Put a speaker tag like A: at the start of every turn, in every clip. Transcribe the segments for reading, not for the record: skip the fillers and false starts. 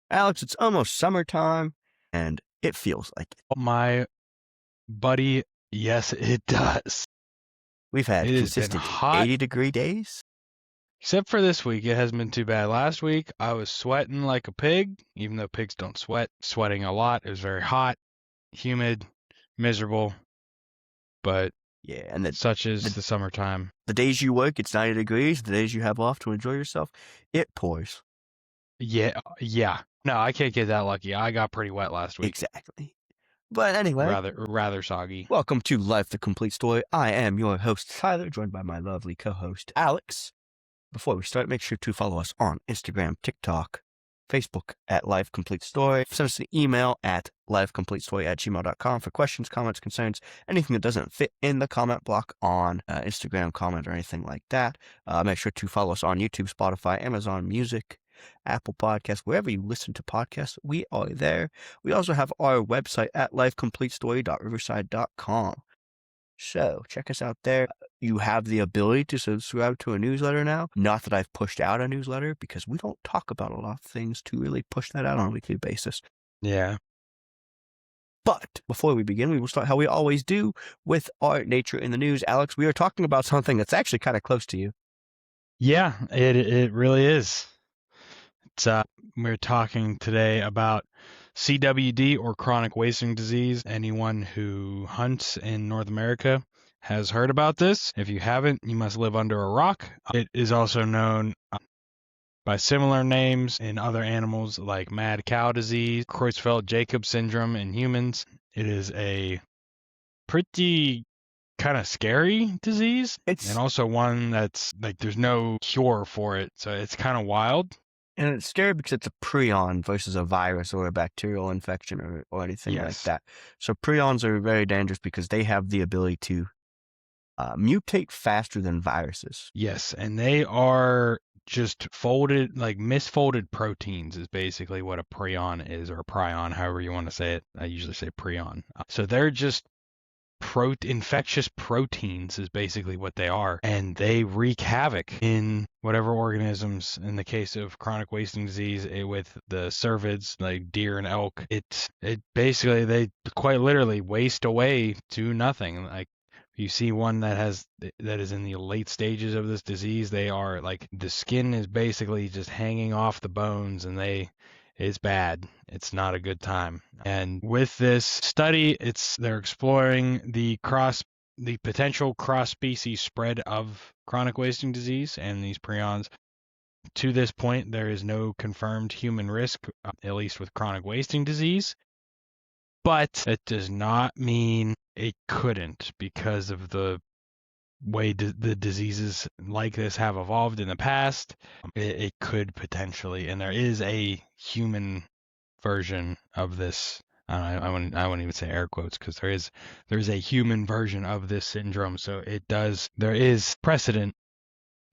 A: Alex, it's almost summertime, and it feels like it.
B: My buddy, yes, it does.
A: We've had
B: It has been
A: consistent
B: hot,
A: 80-degree days.
B: except for this week. It hasn't been too bad. Last week, I was sweating like a pig, even though pigs don't sweat. Sweating a lot. It was very hot, humid, miserable, but
A: Yeah, and
B: such is
A: the,
B: the summertime.
A: the days you work, it's 90 degrees. The days you have off to enjoy yourself, it pours.
B: Yeah. No, I can't get that lucky. I got pretty wet last week.
A: Exactly. But anyway,
B: Rather soggy.
A: welcome to Life the Complete Story. I am your host, Tyler, joined by my lovely co-host, Alex. Before we start, make sure to follow us on Instagram, TikTok, Facebook at Life Complete Story. Send us an email at lifecompletestory@gmail.com for questions, comments, concerns, anything that doesn't fit in the comment block on Instagram comment or anything like that. Make sure to follow us on YouTube, Spotify, Amazon Music, Apple Podcasts, wherever you listen to podcasts, we are there. We also have our website at lifecompletestory.riverside.com. So check us out there. You have the ability to subscribe to a newsletter now. Not that I've pushed out a newsletter, because we don't talk about a lot of things to really push that out on a weekly basis.
B: Yeah.
A: But before we begin, we will start how we always do with our Nature in the News. Alex, we are talking about something that's actually kind of close to you.
B: Yeah, it really is. It's we're talking today about CWD, or chronic wasting disease. Anyone who hunts in North America has heard about this. If you haven't, you must live under a rock. It is also known by similar names in other animals, like mad cow disease, Creutzfeldt-Jakob syndrome in humans. It is a pretty kind of scary disease, and also one that's like there's no cure for it, so it's kind of wild.
A: And it's scary because it's a prion versus a virus or a bacterial infection or anything like that. So prions are very dangerous because they have the ability to mutate faster than viruses.
B: Yes, and they are just folded, like misfolded proteins is basically what a prion is, or prion, however you want to say it. I usually say prion. So they're just infectious proteins is basically what they are, and they wreak havoc in whatever organisms. In the case of chronic wasting disease, with the cervids, like deer and elk, it basically, they quite literally waste away to nothing. Like, you see one that is in the late stages of this disease, they are like, the skin is basically just hanging off the bones, and it's bad. It's not a good time. And with this study, they're exploring the potential cross-species spread of chronic wasting disease and these prions. To this point, there is no confirmed human risk, at least with chronic wasting disease. But it does not mean it couldn't, because of the way the diseases like this have evolved in the past. It could potentially, and there is a human version of this. I wouldn't even say air quotes, because there is a human version of this syndrome. So there is precedent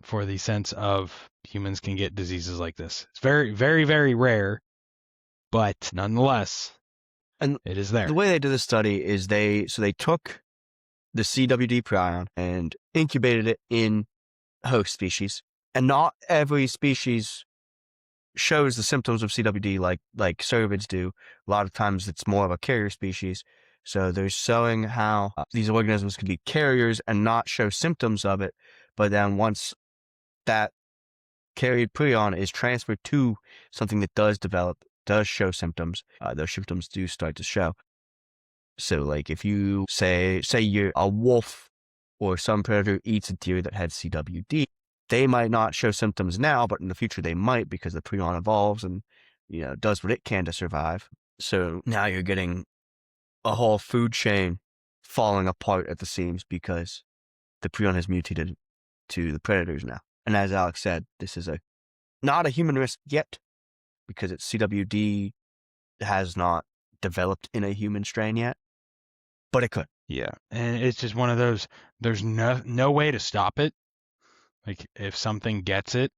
B: for the sense of humans can get diseases like this. It's very, very, very rare, but nonetheless,
A: and
B: it is there.
A: The way they did this study is they took the CWD prion and incubated it in host species, and not every species shows the symptoms of CWD like cervids do. A lot of times it's more of a carrier species. So they're showing how these organisms can be carriers and not show symptoms of it, but then once that carried prion is transferred to something that does show symptoms, those symptoms do start to show. So, like, if you say you're a wolf or some predator eats a deer that had CWD, they might not show symptoms now, but in the future they might, because the prion evolves and, does what it can to survive. So now you're getting a whole food chain falling apart at the seams because the prion has mutated to the predators now. And as Alex said, this is not a human risk yet, because its CWD has not developed in a human strain yet. But it could.
B: Yeah, and it's just one of those, there's no way to stop it. Like, if something gets it,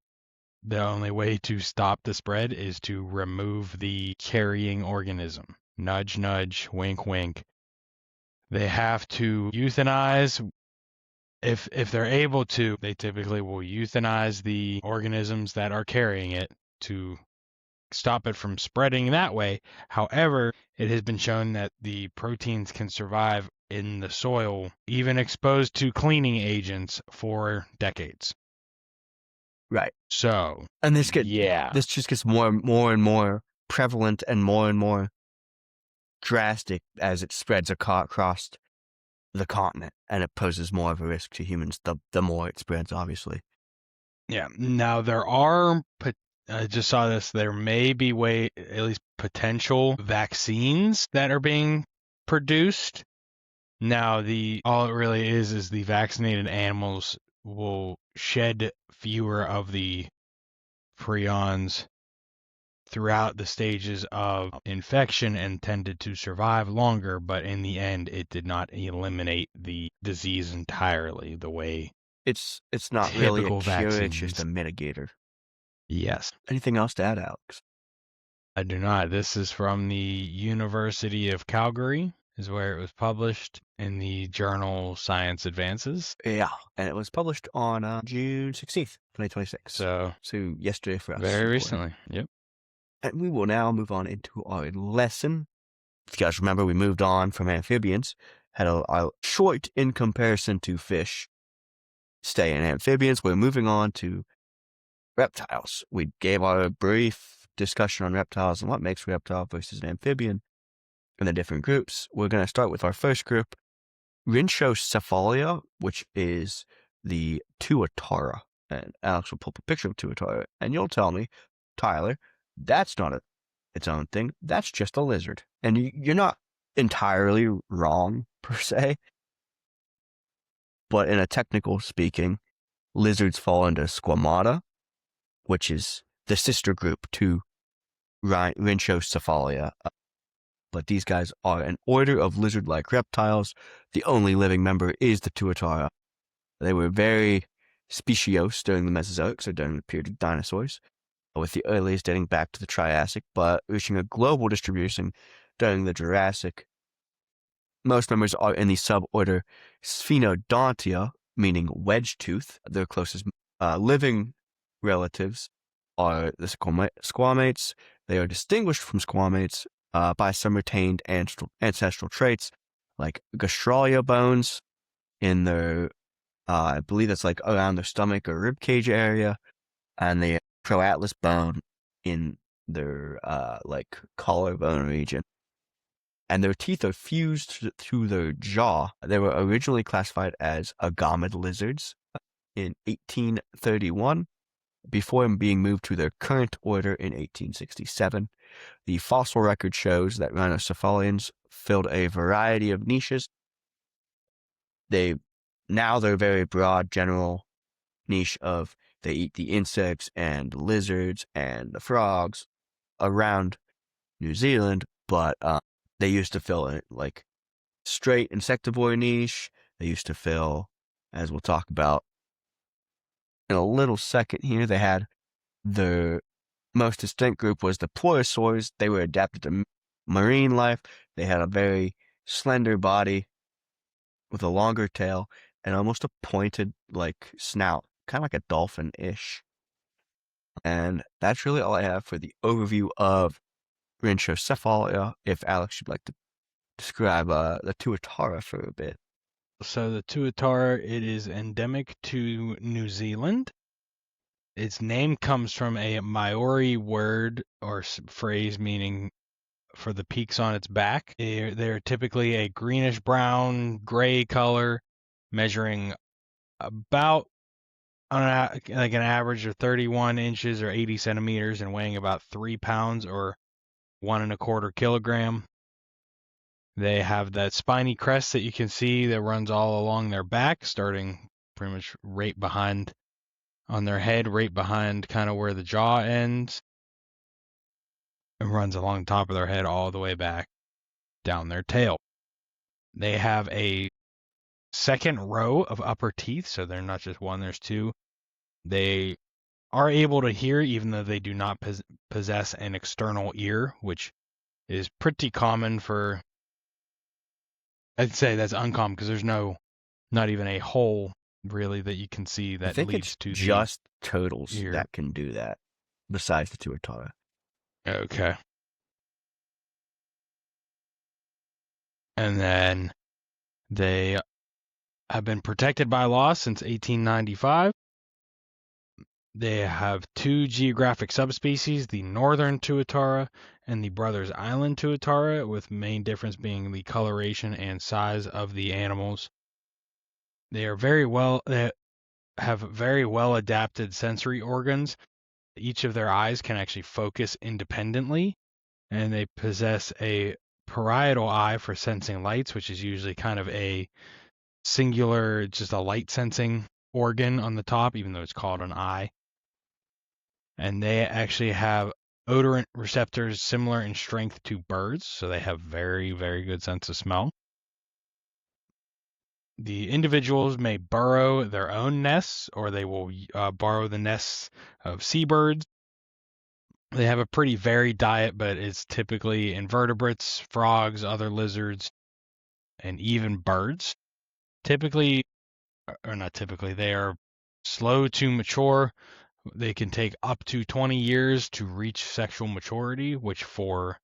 B: the only way to stop the spread is to remove the carrying organism. Nudge, nudge, wink, wink. They have to euthanize. If they're able to, they typically will euthanize the organisms that are carrying it to stop it from spreading that way. However, it has been shown that the proteins can survive in the soil, even exposed to cleaning agents, for decades.
A: Right.
B: So,
A: And this just gets more and more prevalent and more drastic as it spreads across the continent, and it poses more of a risk to humans the more it spreads, obviously.
B: Yeah. Now there are, I just saw this, there may be at least potential vaccines that are being produced. Now all it really is the vaccinated animals will shed fewer of the prions throughout the stages of infection and tended to survive longer, but in the end it did not eliminate the disease entirely the way
A: it's not really a cure, it's just a mitigator.
B: Yes.
A: Anything else to add, Alex?
B: I do not. This is from the University of Calgary, is where it was published in the journal Science Advances.
A: Yeah, and it was published on June 16th, 2026.
B: So
A: yesterday for us.
B: Very recently. Yep.
A: And we will now move on into our lesson. If you guys remember, we moved on from amphibians, had a short in comparison to fish stay in amphibians. We're moving on to reptiles. We gave our brief discussion on reptiles and what makes a reptile versus an amphibian and the different groups. We're going to start with our first group, Rhynchocephalia, which is the Tuatara. And Alex will pull up a picture of Tuatara, and you'll tell me, Tyler, that's not its own thing. That's just a lizard. And you're not entirely wrong, per se. But in a technical speaking, lizards fall into Squamata, which is the sister group to Rhynchocephalia. But these guys are an order of lizard-like reptiles. The only living member is the Tuatara. They were very speciose during the Mesozoic, so during the period of dinosaurs, with the earliest dating back to the Triassic, but reaching a global distribution during the Jurassic. Most members are in the suborder Sphenodontia, meaning wedge tooth. Their closest living relatives are the squamates. They are distinguished from squamates by some retained ancestral traits, like gastralia bones in their, I believe that's like around their stomach or rib cage area, and the proatlas bone in their like collarbone region. And their teeth are fused through their jaw. They were originally classified as agamid lizards in 1831, before being moved to their current order in 1867. The fossil record shows that rhinocephalians filled a variety of niches. Their very broad general niche of they eat the insects and lizards and the frogs around New Zealand, but they used to fill it like straight insectivore niche. They used to fill, as we'll talk about in a little second here, they had the most distinct group was the pleurosaurs. They were adapted to marine life. They had a very slender body with a longer tail and almost a pointed like snout, kind of like a dolphin-ish. And that's really all I have for the overview of Rhynchocephalia. If Alex would like to describe the Tuatara for a bit.
B: So the Tuatara, it is endemic to New Zealand. Its name comes from a Maori word or phrase meaning for the peaks on its back. They're typically a greenish-brown, gray color, measuring about like an average of 31 inches or 80 centimeters and weighing about 3 pounds or 1.25 kilograms. They have that spiny crest that you can see that runs all along their back, starting pretty much right behind on their head, right behind kind of where the jaw ends. It runs along the top of their head all the way back down their tail. They have a second row of upper teeth, so they're not just one, there's two. They are able to hear even though they do not possess an external ear, which is pretty common for, I'd say that's uncommon because there's not even a hole really that you can see that
A: I think
B: leads
A: it's
B: to
A: just turtles
B: ear.
A: that can do that, besides the Tuatara.
B: Okay. And then they have been protected by law since 1895. They have two geographic subspecies, the northern tuatara and the Brothers Island tuatara, with main difference being the coloration and size of the animals. They have very well adapted sensory organs. Each of their eyes can actually focus independently, and they possess a parietal eye for sensing lights, which is usually kind of a singular, just a light sensing organ on the top, even though it's called an eye. And they actually have odorant receptors similar in strength to birds, so they have very, very good sense of smell. The individuals may burrow their own nests, or they will borrow the nests of seabirds. They have a pretty varied diet, but it's typically invertebrates, frogs, other lizards, and even birds. Typically, or not typically, they are slow to mature. They can take up to 20 years to reach sexual maturity, which for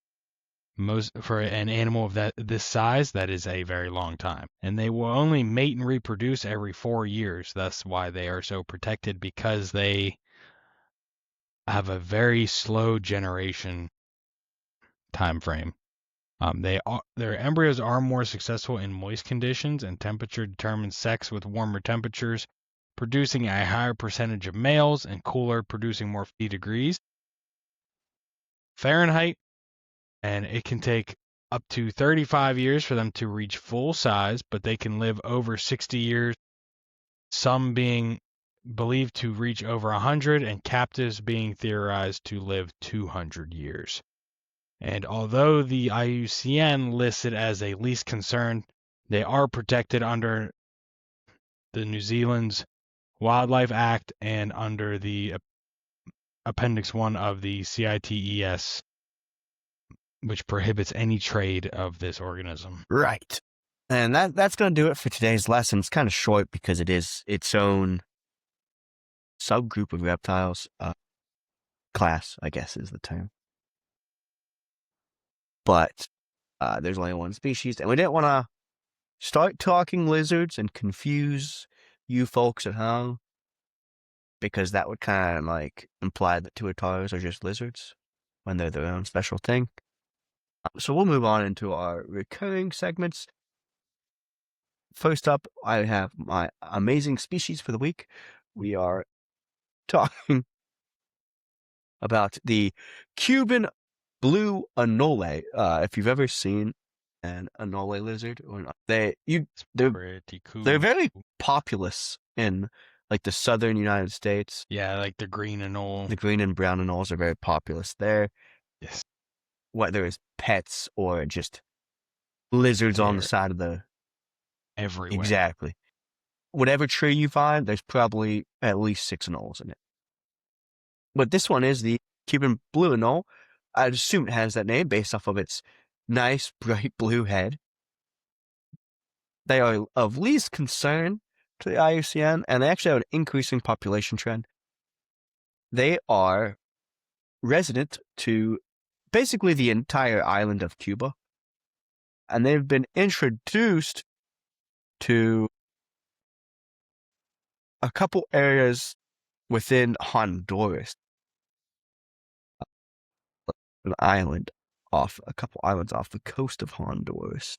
B: an animal of this size, that is a very long time. And they will only mate and reproduce every 4 years. That's why they are so protected, because they have a very slow generation time frame. Their embryos are more successful in moist conditions, and temperature determines sex, with warmer temperatures producing a higher percentage of males and cooler producing more 50 degrees Fahrenheit. And it can take up to 35 years for them to reach full size, but they can live over 60 years, some being believed to reach over 100, and captives being theorized to live 200 years. And although the IUCN lists it as a least concern, they are protected under the New Zealand's Wildlife Act and under the Appendix 1 of the CITES, which prohibits any trade of this organism.
A: Right. And that's going to do it for today's lesson. It's kind of short because it is its own subgroup of reptiles. Class, I guess, is the term. But there's only one species, and we didn't want to start talking lizards and confuse you folks at home, because that would kind of like imply that tuataras are just lizards when they're their own special thing. So we'll move on into our recurring segments. First up, I have my amazing species for the week. We are talking about the Cuban blue Anole. If you've ever seen an Anole lizard, or not, they're
B: pretty cool.
A: They're very populous in like the southern United States.
B: Yeah, like the green Anole.
A: The green and brown Anoles are very populous there.
B: Yes.
A: Whether it's pets or just lizards on the side of the
B: everywhere.
A: Exactly. Whatever tree you find, there's probably at least 6 Anoles in it. But this one is the Cuban blue Anole. I'd assume it has that name based off of its nice, bright blue head. They are of least concern to the IUCN, and they actually have an increasing population trend. They are resident to basically the entire island of Cuba, and they've been introduced to a couple areas within Honduras, a couple islands off the coast of Honduras.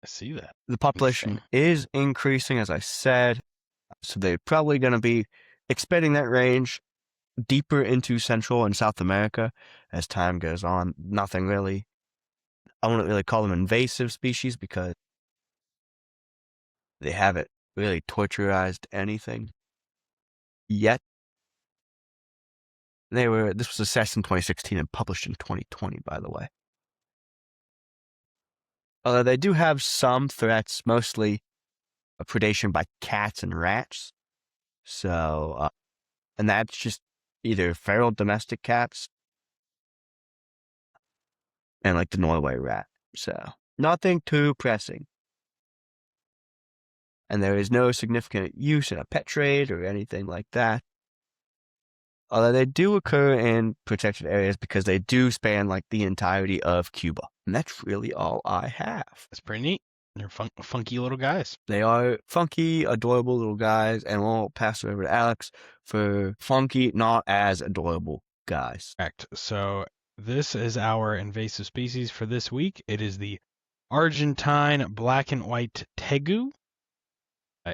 B: I see that.
A: The population is increasing, as I said, so they're probably going to be expanding that range deeper into Central and South America as time goes on. Nothing really, I wouldn't really call them invasive species because they haven't really torturized anything yet. This was assessed in 2016 and published in 2020, by the way. Although they do have some threats, mostly predation by cats and rats. So, and that's just either feral domestic cats and like the Norway rat. So, nothing too pressing. And there is no significant use in a pet trade or anything like that. Although they do occur in protected areas because they do span like the entirety of Cuba. And that's really all I have.
B: That's pretty neat. They're funky little guys.
A: They are funky, adorable little guys, and we'll pass it over to Alex for funky, not as adorable guys.
B: Correct. So this is our invasive species for this week. It is the Argentine black and white Tegu.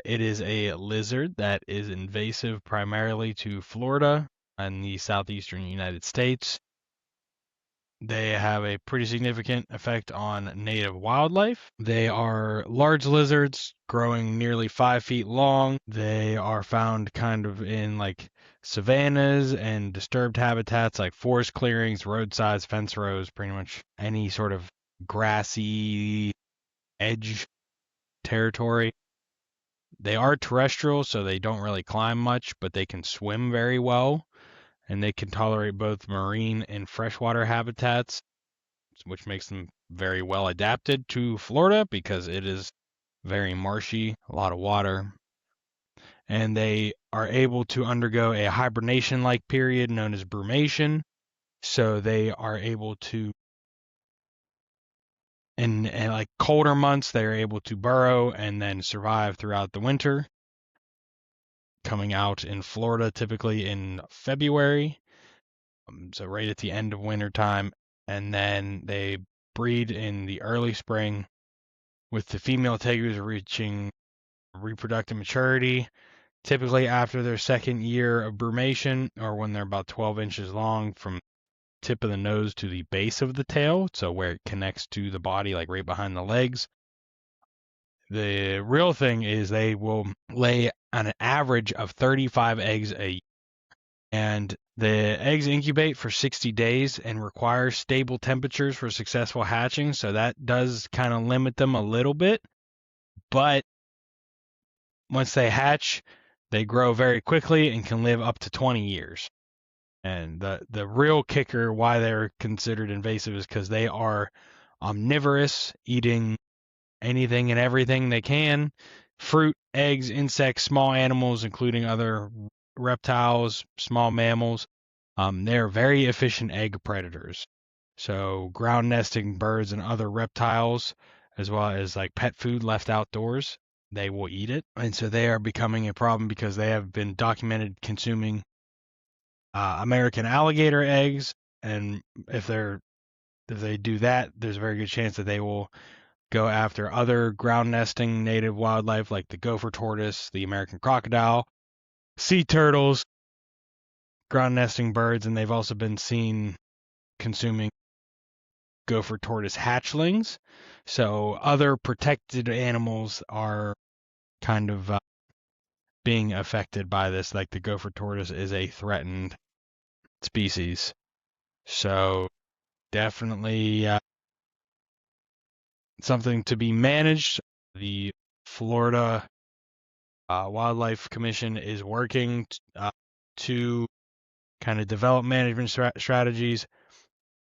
B: It is a lizard that is invasive primarily to Florida and the southeastern United States. They have a pretty significant effect on native wildlife. They are large lizards growing nearly 5 feet long. They are found kind of in like savannas and disturbed habitats like forest clearings, roadsides, fence rows, pretty much any sort of grassy edge territory. They are terrestrial, so they don't really climb much, but they can swim very well, and they can tolerate both marine and freshwater habitats, which makes them very well adapted to Florida because it is very marshy, a lot of water. And they are able to undergo a hibernation-like period known as brumation. So they are able to, in like colder months, they're able to burrow and then survive throughout the winter, coming out in Florida typically in February. So right at the end of winter time. And then they breed in the early spring, with the female tegus reaching reproductive maturity, typically after their second year of brumation, or when they're about 12 inches long from tip of the nose to the base of the tail, so where it connects to the body, like right behind the legs. The real thing is they will lay on an average of 35 eggs a year, and the eggs incubate for 60 days and require stable temperatures for successful hatching, so that does kind of limit them a little bit. But once they hatch, they grow very quickly and can live up to 20 years. And the real kicker why they're considered invasive is because they are omnivorous, eating anything and everything they can: fruit, eggs, insects, small animals, including other reptiles, small mammals. They're very efficient egg predators. So ground nesting birds and other reptiles, as well as like pet food left outdoors, they will eat it. And so they are becoming a problem because they have been documented consuming American alligator eggs. And if they do that, there's a very good chance that they will go after other ground nesting native wildlife like the gopher tortoise, the American crocodile, sea turtles, ground nesting birds, and they've also been seen consuming gopher tortoise hatchlings. So other protected animals are kind of being affected by this, like the gopher tortoise is a threatened species. So definitely something to be managed. The Florida Wildlife Commission is working to kind of develop management strategies.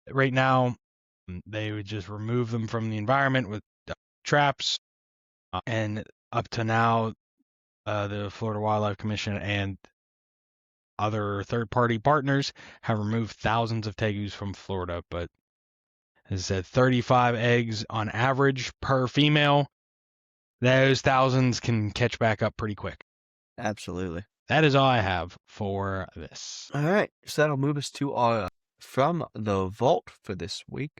B: Right now, they would just remove them from the environment with traps. And up to now, the Florida Wildlife Commission and other third-party partners have removed thousands of tegus from Florida. But as I said, 35 eggs on average per female. Those thousands can catch back up pretty quick.
A: Absolutely.
B: That is all I have for this.
A: All right. So that'll move us to our From the Vault for this week.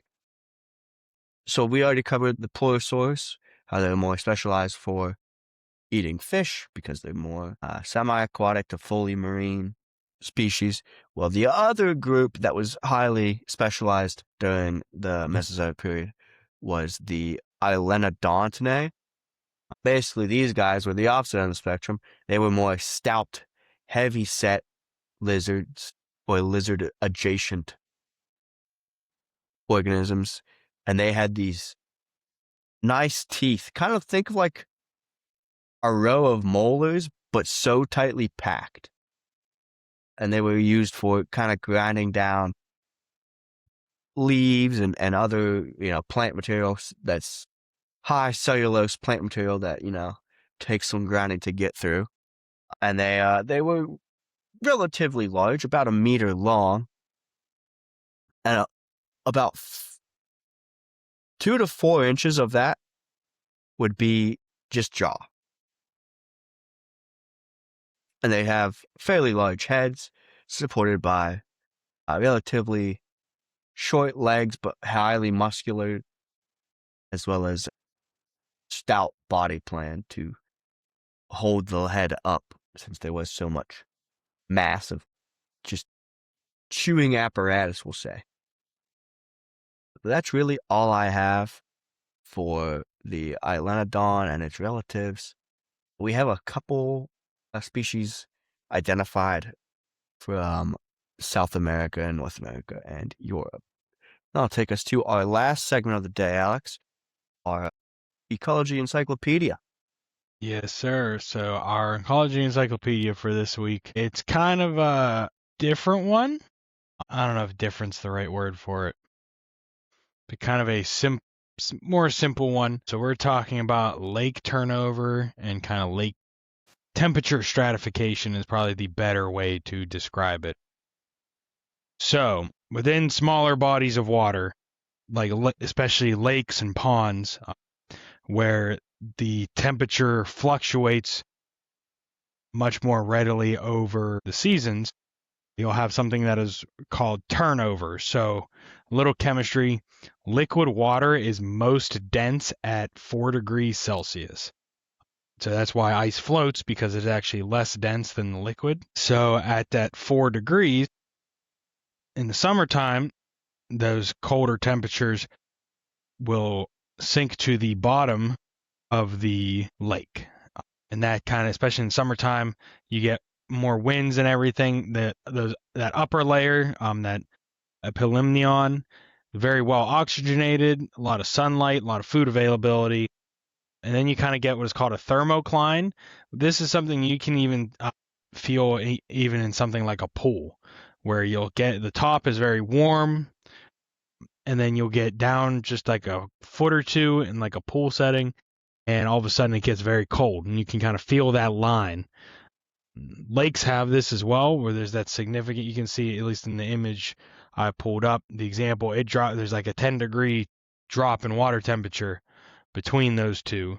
A: So we already covered the pleurosaurs, how they're more specialized for eating fish because they're more semi-aquatic to fully marine species. Well, the other group that was highly specialized during the Mesozoic period was the Ilenodontenae. Basically, these guys were the opposite end of the spectrum. They were more stout, heavy-set lizards or lizard-adjacent organisms, and they had these nice teeth. Kind of think of like a row of molars, but so tightly packed. And they were used for kind of grinding down leaves and other, plant materials that's high cellulose plant material that, takes some grinding to get through. And they were relatively large, about 1 meter long, and about 2 to 4 inches of that would be just jaw. And they have fairly large heads, supported by relatively short legs, but highly muscular, as well as stout body plan to hold the head up, since there was so much mass of just chewing apparatus, we'll say. But that's really all I have for the Ilenodon and its relatives. We have a couple of species identified from South America and North America and Europe. That'll take us to our last segment of the day, Alex, our ecology encyclopedia.
B: Yes, sir. So our ecology encyclopedia for this week, it's kind of a different one. I don't know if different's the right word for it, but kind of a more simple one. So we're talking about lake turnover and kind of lake temperature stratification is probably the better way to describe it. So within smaller bodies of water, like especially lakes and ponds, where the temperature fluctuates much more readily over the seasons, you'll have something that is called turnover. So, a little chemistry, liquid water is most dense at 4 degrees Celsius. So that's why ice floats, because it's actually less dense than the liquid. So at that 4 degrees, in the summertime, those colder temperatures will sink to the bottom of the lake. And that kind of, especially in summertime, you get more winds and everything. That upper layer, that epimylion, very well oxygenated, a lot of sunlight, a lot of food availability. And then you kind of get what is called a thermocline. This is something you can even feel even in something like a pool, where you'll get the top is very warm, and then you'll get down just like a foot or two in like a pool setting, and all of a sudden it gets very cold, and you can kind of feel that line. Lakes have this as well, where there's that significant, you can see, at least in the image I pulled up, the example, there's like a 10-degree drop in water temperature between those two.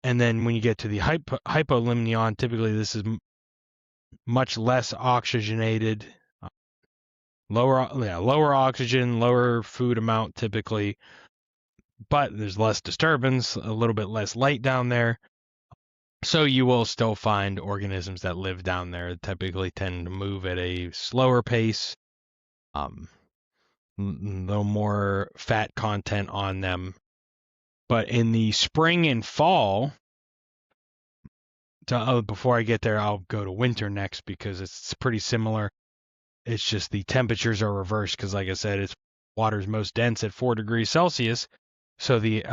B: And then when you get to the hypolimnion, typically this is much less oxygenated, lower oxygen, lower food amount typically, but there's less disturbance, a little bit less light down there. So you will still find organisms that live down there, typically tend to move at a slower pace, a little more fat content on them. But in the spring and fall, before I get there, I'll go to winter next, because it's pretty similar. It's just the temperatures are reversed, because like I said, water's most dense at 4 degrees Celsius. So the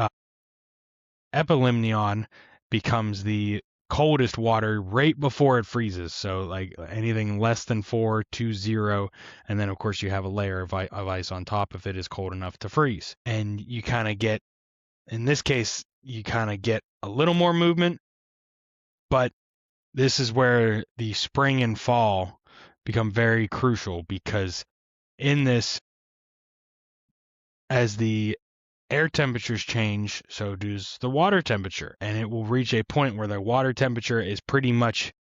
B: epimylion becomes the coldest water right before it freezes. So like anything less than 4 to 0. And then of course you have a layer of ice on top if it is cold enough to freeze. And you kind of get, in this case, you kind of get a little more movement, but this is where the spring and fall become very crucial, because in this, as the air temperatures change, so does the water temperature, and it will reach a point where the water temperature is pretty much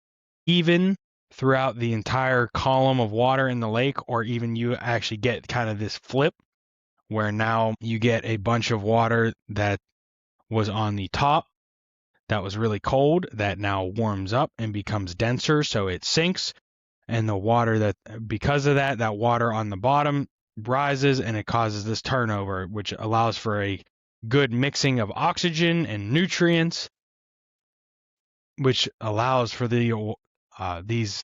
B: even throughout the entire column of water in the lake, or even you actually get kind of this flip where now you get a bunch of water that was on the top that was really cold that now warms up and becomes denser, so it sinks, and the water that, because of that water on the bottom rises, and it causes this turnover, which allows for a good mixing of oxygen and nutrients, which allows for these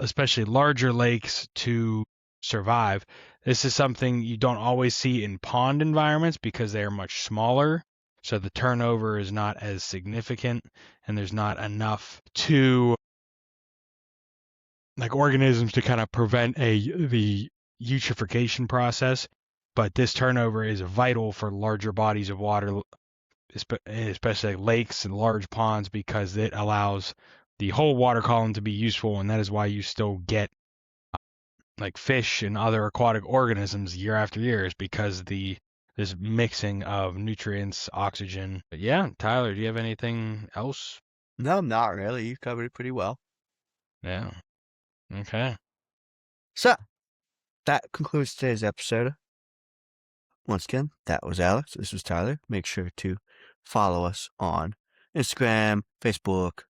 B: especially larger lakes to survive. This is something you don't always see in pond environments, because they are much smaller, so the turnover is not as significant, and there's not enough organisms to kind of prevent the eutrophication process. But this turnover is vital for larger bodies of water, especially lakes and large ponds, because it allows the whole water column to be useful, and that is why you still get like fish and other aquatic organisms year after year, is because this mixing of nutrients, oxygen. But yeah, Tyler, do you have anything else?
A: No, not really. You covered it pretty well.
B: Yeah. Okay.
A: So that concludes today's episode. Once again, that was Alex. This was Tyler. Make sure to follow us on Instagram, Facebook,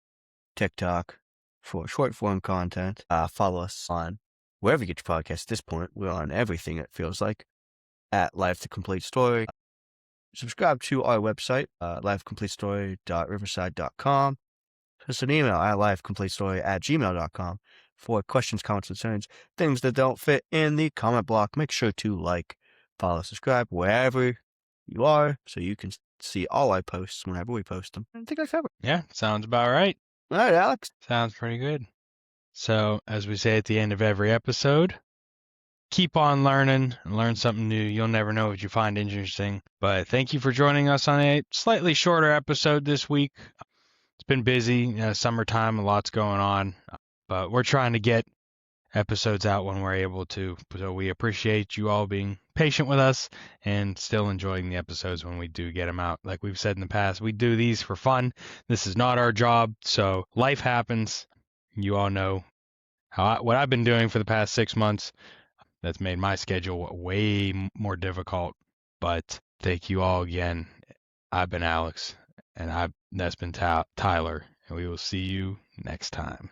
A: TikTok for short form content. Follow us on wherever you get your podcast at this point. We're on everything, it feels like, at Life the Complete Story. Subscribe to our website, lifecompletestory.riverside.com. Send us an email at lifecompletestory@gmail.com for questions, comments, concerns, things that don't fit in the comment block. Make sure to like, follow, subscribe wherever you are so you can see all our posts whenever we post them. I think I covered.
B: Yeah, sounds about right.
A: All right, Alex.
B: Sounds pretty good. So, as we say at the end of every episode, keep on learning and learn something new. You'll never know what you find interesting. But thank you for joining us on a slightly shorter episode this week. It's been busy, summertime, a lot's going on, but we're trying to get episodes out when we're able to. So we appreciate you all being patient with us and still enjoying the episodes when we do get them out. Like we've said in the past, we do these for fun. This is not our job, so life happens. You all know what I've been doing for the past 6 months. That's made my schedule way more difficult. But thank you all again. I've been Alex, and that's been Tyler, and we will see you next time.